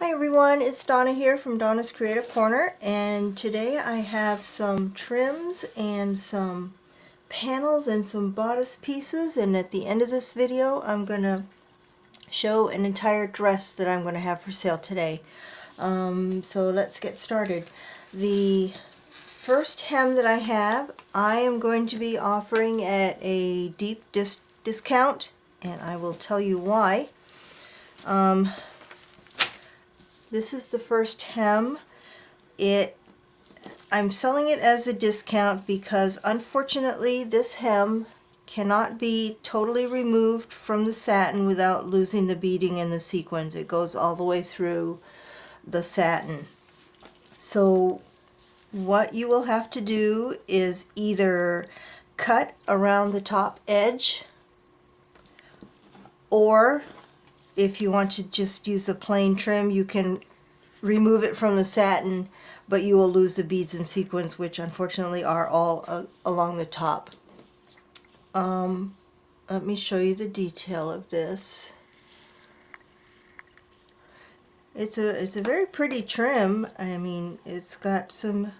Hi everyone, it's Donna here from Donna's Creative Corner, and today I have some trims and some panels and some bodice pieces, and at the end of this video I'm going to show an entire dress that I'm going to have for sale today. So let's get started. The first hem that I have, I am going to be offering at a deep discount, and I will tell you why. This is the first hem. I'm selling it as a discount because unfortunately this hem cannot be totally removed from the satin without losing the beading and the sequins. It goes all the way through the satin. So what you will have to do is either cut around the top edge, or if you want to just use a plain trim, you can remove it from the satin, but you will lose the beads and sequins, which unfortunately are all along the top. Let me show you the detail of this. It's a very pretty trim. I mean, it's got some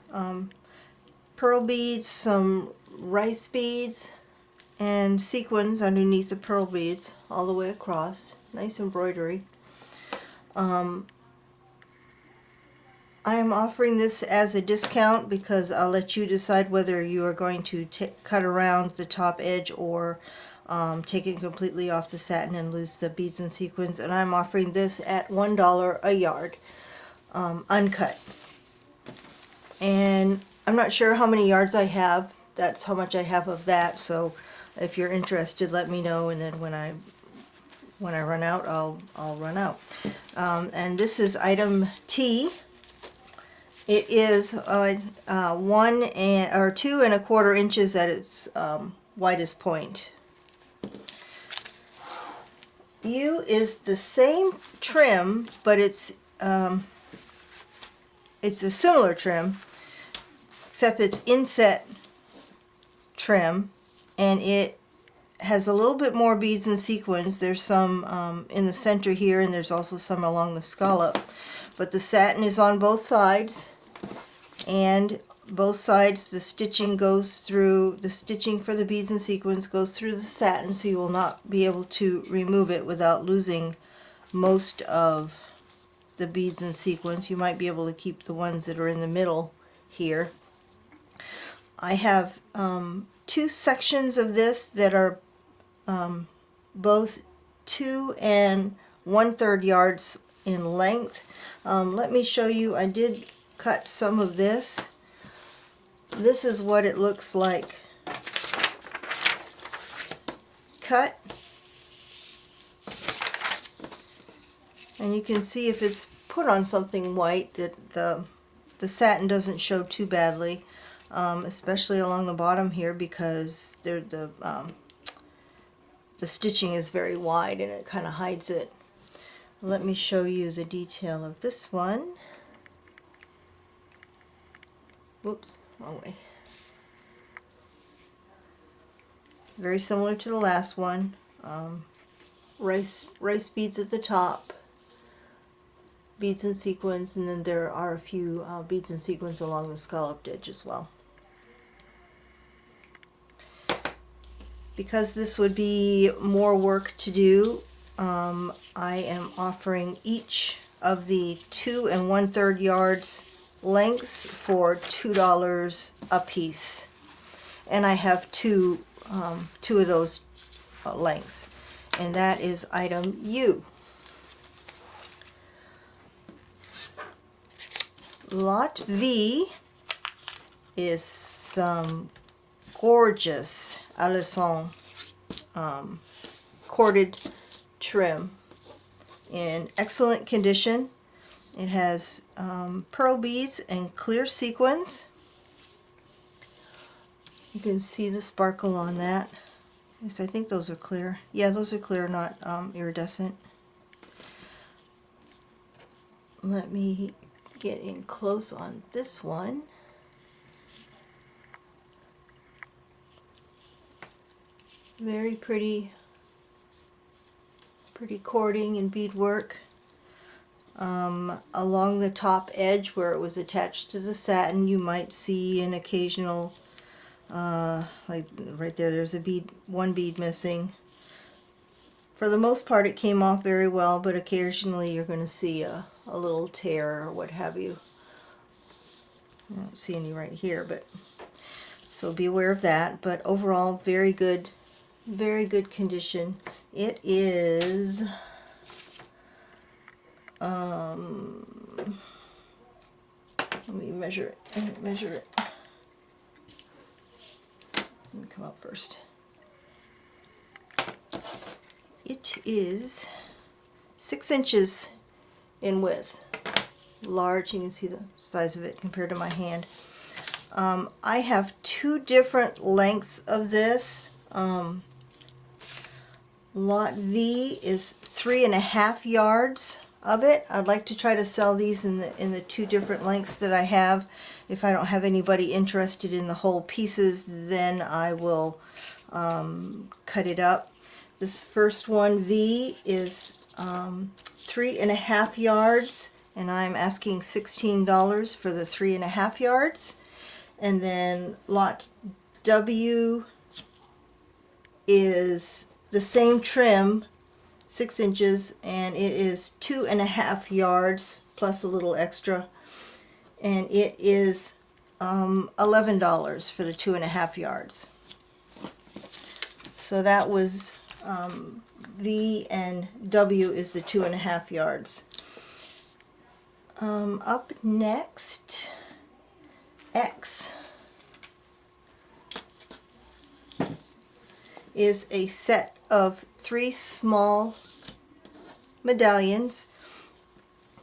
pearl beads, some rice beads, and sequins underneath the pearl beads all the way across. Nice embroidery. I am offering this as a discount because I'll let you decide whether you are going to cut around the top edge or take it completely off the satin and lose the beads and sequins. And I'm offering this at $1 a yard, uncut. And I'm not sure how many yards I have. That's how much I have of that. So if you're interested, let me know, and then when I run out, I'll run out. And this is item T. It is 2¼ inches at its widest point. U is the same trim, but it's a similar trim, except it's inset trim, and it has a little bit more beads and sequins. There's some in the center here, and there's also some along the scallop. But the satin is on both sides, and both sides the stitching goes through, the stitching for the beads and sequins goes through the satin, so you will not be able to remove it without losing most of the beads and sequins. You might be able to keep the ones that are in the middle here. I have two sections of this that are both 2 1/3 yards in length. Let me show you. I did cut some of this. This is what it looks like cut, and you can see if it's put on something white that the satin doesn't show too badly, especially along the bottom here, because the stitching is very wide and it kind of hides it. Let me show you the detail of this one. Whoops, wrong way. Very similar to the last one. Rice beads at the top, beads and sequins, and then there are a few beads and sequins along the scalloped edge as well. Because this would be more work to do, I am offering each of the 2 1/3 yards lengths for $2 a piece, and I have two of those lengths, and that is item U. Lot V is some gorgeous Alencon corded trim in excellent condition. It has pearl beads and clear sequins. You can see the sparkle on that. At least I think those are clear. Yeah, those are clear, not iridescent. Let me get in close on this one. Very pretty cording and beadwork. Along the top edge where it was attached to the satin, you might see an occasional, like right there, there's a bead, one bead missing. For the most part it came off very well, but occasionally you're going to see a little tear or what have you. I don't see any right here, but so be aware of that. But overall, very good condition. It is let me measure it. Let me come up first. It is 6 inches in width. Large. You can see the size of it compared to my hand. I have 2 different lengths of this. Lot V is 3.5 yards of it. I'd like to try to sell these in the 2 different lengths that I have. If I don't have anybody interested in the whole pieces, then I will cut it up. This first one, V, is 3.5 yards, and I'm asking $16 for the 3.5 yards. And then lot W is the same trim, 6 inches, and it is 2.5 yards plus a little extra, and it is $11 for the 2.5 yards. So that was V, and W is the 2.5 yards. Up next, X is a set of 3 small medallions.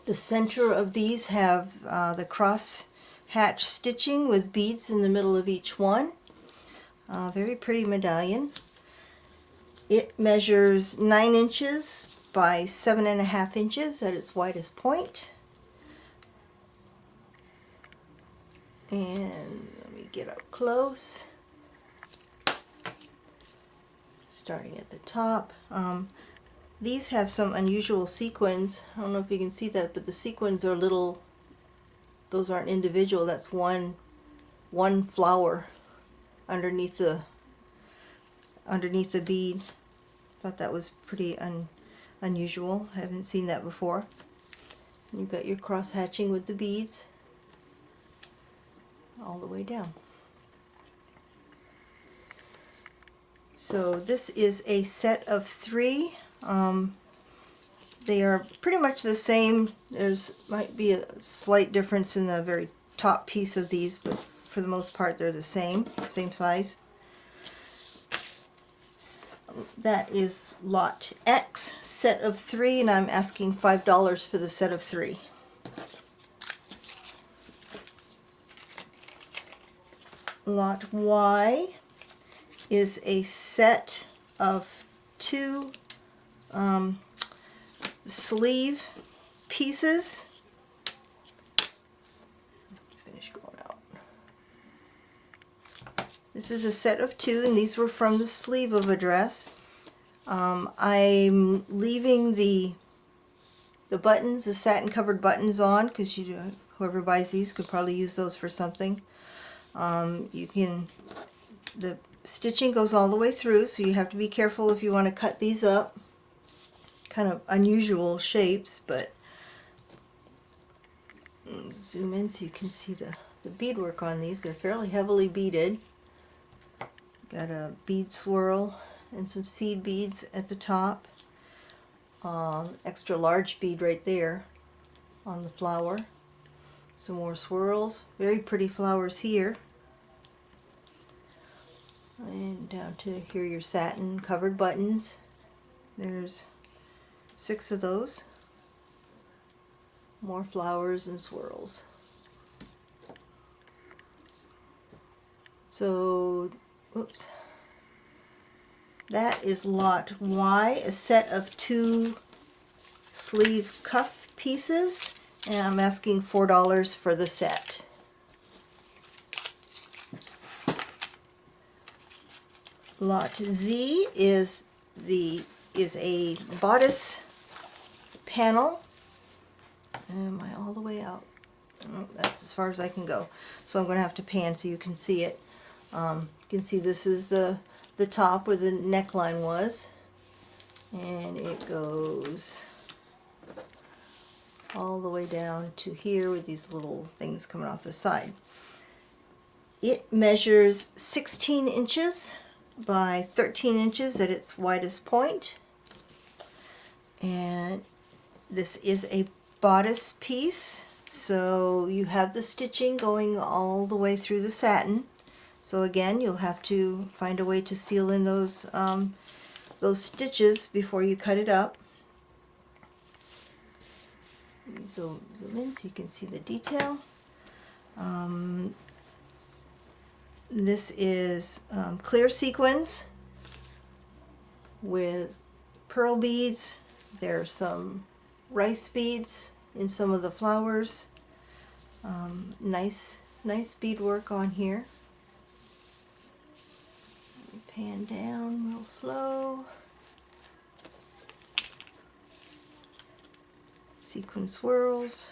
The center of these have the cross hatch stitching with beads in the middle of each one. Very pretty medallion. It measures 9 inches by 7.5 inches at its widest point. And let me get up close. Starting at the top. These have some unusual sequins. I don't know if you can see that, but the sequins are little, those aren't individual, that's one flower underneath a bead. Thought that was pretty unusual. I haven't seen that before. And you've got your cross hatching with the beads all the way down. So this is a set of 3. They are pretty much the same. Might be a slight difference in the very top piece of these, but for the most part they're the same size. That is lot X, set of 3, and I'm asking $5 for the set of 3. Lot Y is a set of 2 sleeve pieces. Finish going out. This is a set of 2, and these were from the sleeve of a dress. I'm leaving the buttons, the satin covered buttons on, because whoever buys these could probably use those for something. The stitching goes all the way through, so you have to be careful if you want to cut these up. Kind of unusual shapes, but zoom in so you can see the beadwork on these. They're fairly heavily beaded. Got a bead swirl and some seed beads at the top. Extra large bead right there on the flower. Some more swirls. Very pretty flowers here. And down to here, your satin covered buttons. There's 6 of those. More flowers and swirls. So, oops. That is lot Y, a set of 2 sleeve cuff pieces, and I'm asking $4 for the set. Lot Z is a bodice panel, Am I all the way out? Oh, that's as far as I can go. So I'm going to have to pan so you can see it. You can see this is the top where the neckline was. And it goes all the way down to here with these little things coming off the side. It measures 16 inches by 13 inches at its widest point. And this is a bodice piece, so you have the stitching going all the way through the satin. So again, you'll have to find a way to seal in those stitches before you cut it up. Zoom in so you can see the detail. This is clear sequins with pearl beads. There's some rice beads in some of the flowers. Nice beadwork on here. Pan down real slow. Sequin swirls.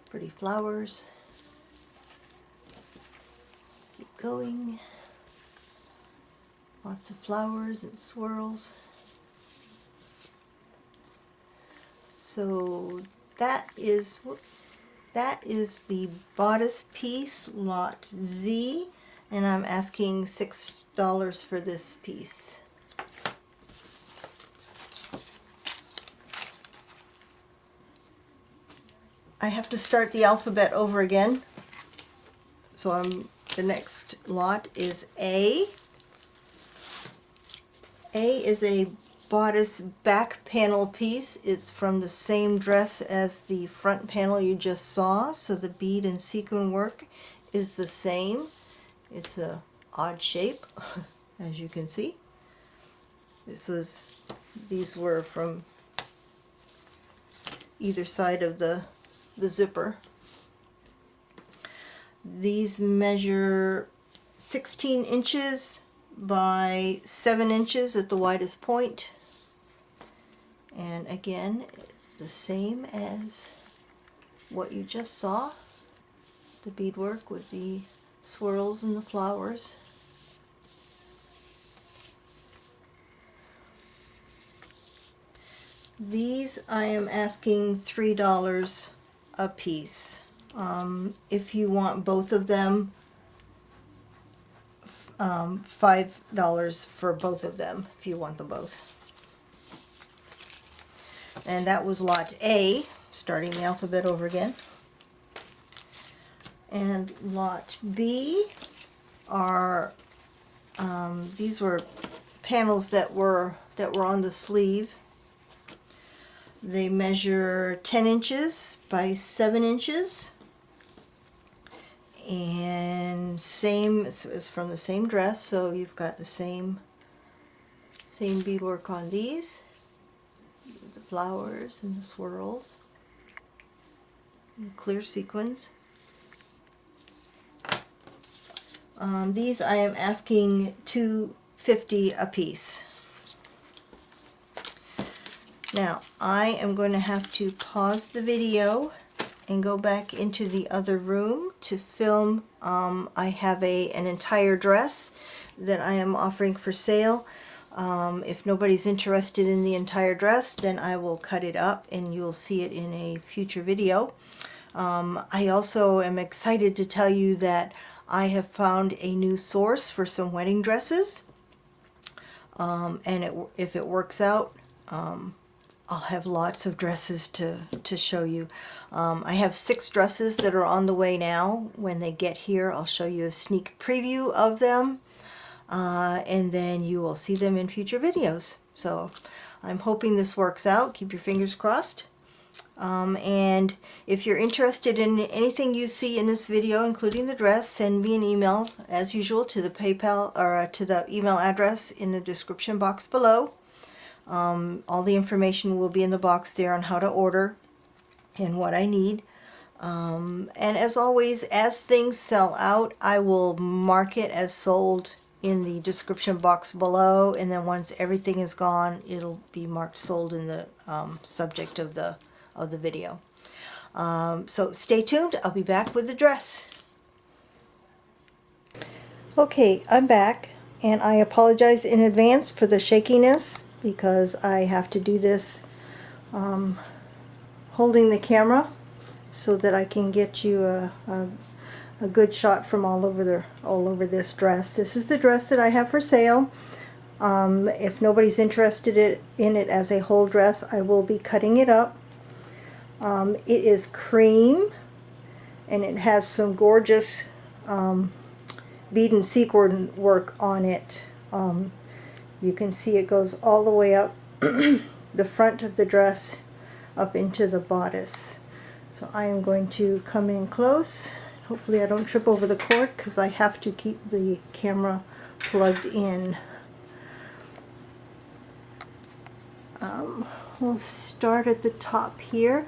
Pretty flowers. Keep going. Lots of flowers and swirls. So that is the bodice piece, lot Z, and I'm asking $6 for this piece. I have to start the alphabet over again. So the next lot is A. A is a bodice back panel piece. It's from the same dress as the front panel you just saw, so the bead and sequin work is the same. It's a odd shape, as you can see. These were from either side of the zipper. These measure 16 inches by 7 inches at the widest point. And again, it's the same as what you just saw, the beadwork with the swirls and the flowers. These I am asking $3 a piece. If you want both of them, $5 for both of them if you want them both. And that was lot A, starting the alphabet over again. And lot B are these were panels that were on the sleeve. They measure 10 inches by 7 inches. And it's from the same dress, so you've got the same beadwork on these. The flowers and the swirls. And clear sequins. These I am asking $2.50 a piece. Now I am going to have to pause the video and go back into the other room to film. I have an entire dress that I am offering for sale. If nobody's interested in the entire dress, then I will cut it up and you'll see it in a future video. I also am excited to tell you that I have found a new source for some wedding dresses, and if it works out, I'll have lots of dresses to show you. I have 6 dresses that are on the way now. When they get here, I'll show you a sneak preview of them, and then you will see them in future videos. So I'm hoping this works out. Keep your fingers crossed. And if you're interested in anything you see in this video, including the dress, send me an email as usual to the PayPal or to the email address in the description box below. All the information will be in the box there on how to order and what I need. And as always, as things sell out, I will mark it as sold in the description box below, and then once everything is gone, it'll be marked sold in the subject of the video. So stay tuned. I'll be back with the dress. Okay, I'm back, and I apologize in advance for the shakiness because I have to do this holding the camera so that I can get you a good shot from all over this dress. This is the dress that I have for sale. If nobody's interested in it as a whole dress, I will be cutting it up. It is cream, and it has some gorgeous bead and sequin work on it. You can see it goes all the way up the front of the dress up into the bodice. So I am going to come in close. Hopefully I don't trip over the cord because I have to keep the camera plugged in. We'll start at the top here.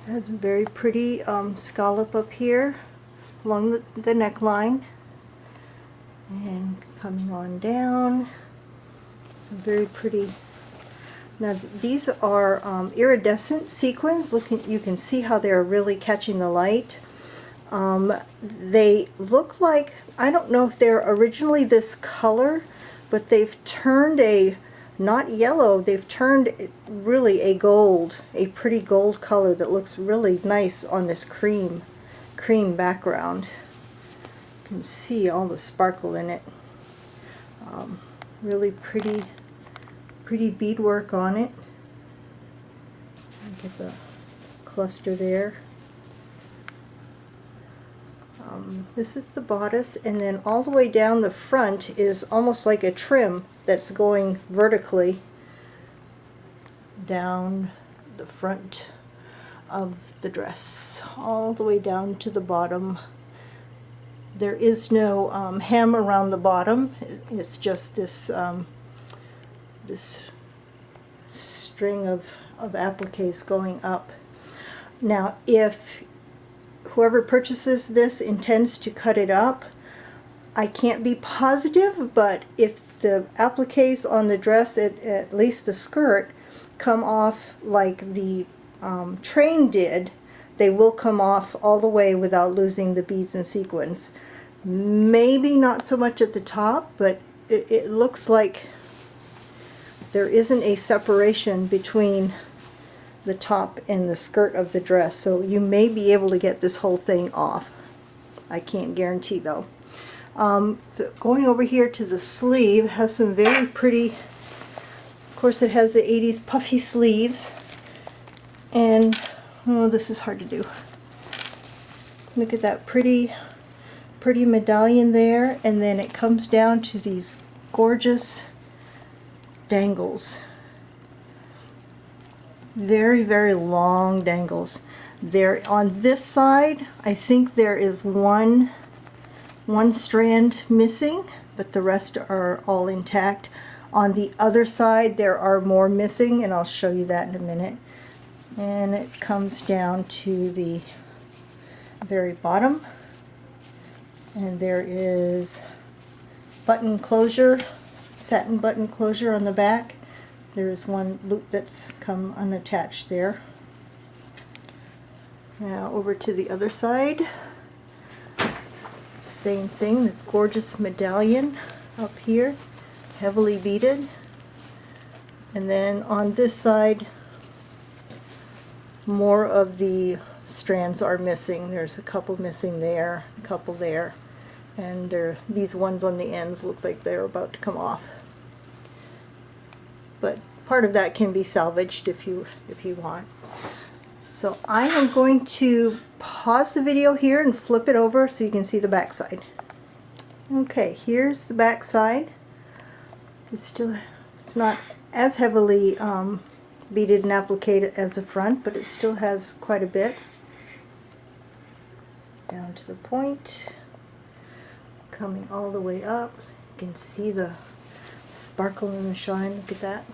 It has a very pretty scallop up here along the neckline, and coming on down, some very pretty. Now these are iridescent sequins. You can see how they're really catching the light. They look like, I don't know if they're originally this color, but they've turned not yellow, they've turned really a pretty gold color that looks really nice on this cream background. You can see all the sparkle in it. Really pretty beadwork on it. Get the cluster there. This is the bodice, and then all the way down the front is almost like a trim that's going vertically down the front of the dress, all the way down to the bottom. There is no hem around the bottom. It's just this this string of appliques going up. Now, if whoever purchases this intends to cut it up, I can't be positive, but if the appliques on the dress, at least the skirt, come off like the train did, they will come off all the way without losing the beads and sequins. Maybe not so much at the top, but it looks like there isn't a separation between the top and the skirt of the dress, so you may be able to get this whole thing off. I can't guarantee though. So going over here to the sleeve, has some very pretty, of course it has the 80s puffy sleeves, and oh, this is hard to do. Look at that pretty medallion there, and then it comes down to these gorgeous dangles. Very, very long dangles. There on this side, I think there is one strand missing, but the rest are all intact. On the other side, there are more missing, and I'll show you that in a minute. And it comes down to the very bottom, and there is button closure, satin button closure on the back. There is one loop that's come unattached there. Now over to the other side. Same thing, the gorgeous medallion up here, heavily beaded. And then on this side, more of the strands are missing. There's a couple missing there, a couple there, and these ones on the ends look like they're about to come off. But part of that can be salvaged if you want. So I am going to pause the video here and flip it over so you can see the back side. Okay, here's the back side. It's not as heavily beaded and appliqued as the front, but it still has quite a bit. Down to the point, coming all the way up. You can see the sparkle and the shine. Look at that.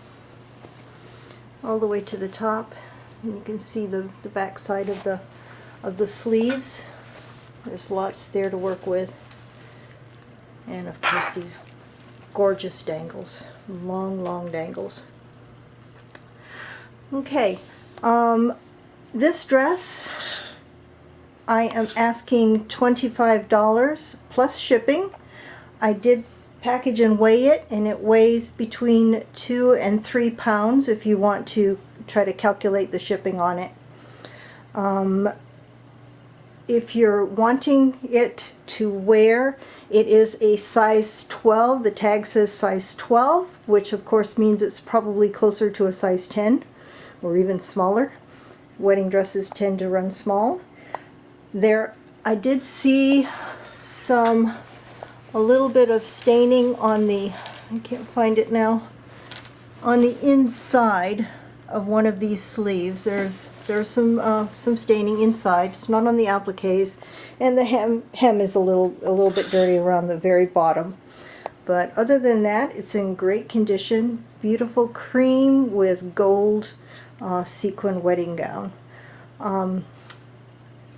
All the way to the top, and you can see the back side of the sleeves. There's lots there to work with. And of course these gorgeous dangles, long dangles. Okay, this dress I am asking $25 plus shipping. I did package and weigh it, and it weighs between 2 and 3 pounds if you want to try to calculate the shipping on it. If you're wanting it to wear, it is a size 12. The tag says size 12, which of course means it's probably closer to a size 10 or even smaller. Wedding dresses tend to run small. There, I did see a little bit of staining on the, I can't find it now, on the inside of one of these sleeves. There's some staining inside. It's not on the appliques, and the hem is a little bit dirty around the very bottom. But other than that, it's in great condition. Beautiful cream with gold sequin wedding gown.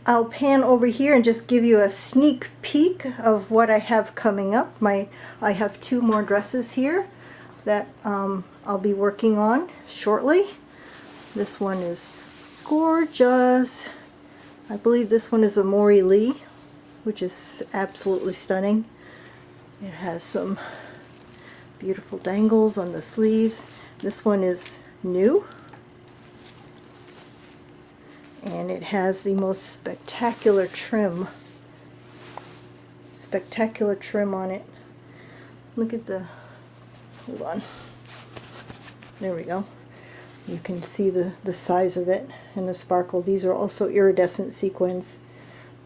I'll pan over here and just give you a sneak peek of what I have coming up. I have 2 more dresses here that I'll be working on shortly. This one is gorgeous. I believe this one is a Maury Lee, which is absolutely stunning. It has some beautiful dangles on the sleeves. This one is new, and it has the most spectacular trim on it. Look at the, hold on, there we go. You can see the size of it and the sparkle. These are also iridescent sequins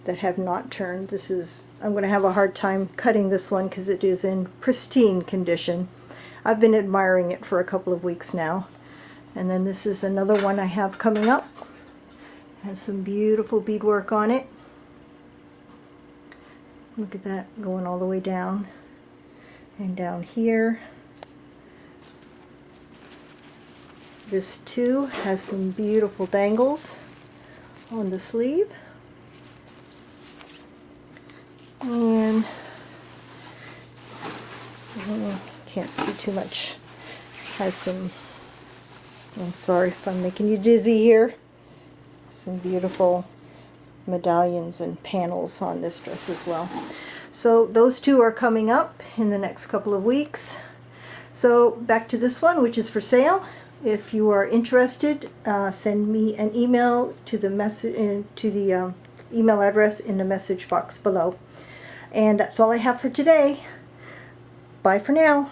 that have not turned. This is, I'm going to have a hard time cutting this one because it is in pristine condition. I've been admiring it for a couple of weeks now. And then this is another one I have coming up. Has some beautiful beadwork on it. Look at that going all the way down. And down here. This too has some beautiful dangles on the sleeve. And can't see too much. Has some, I'm sorry if I'm making you dizzy here. Some beautiful medallions and panels on this dress as well. So those 2 are coming up in the next couple of weeks. So back to this one, which is for sale. If you are interested, send me an email to the email address in the message box below. And that's all I have for today. Bye for now.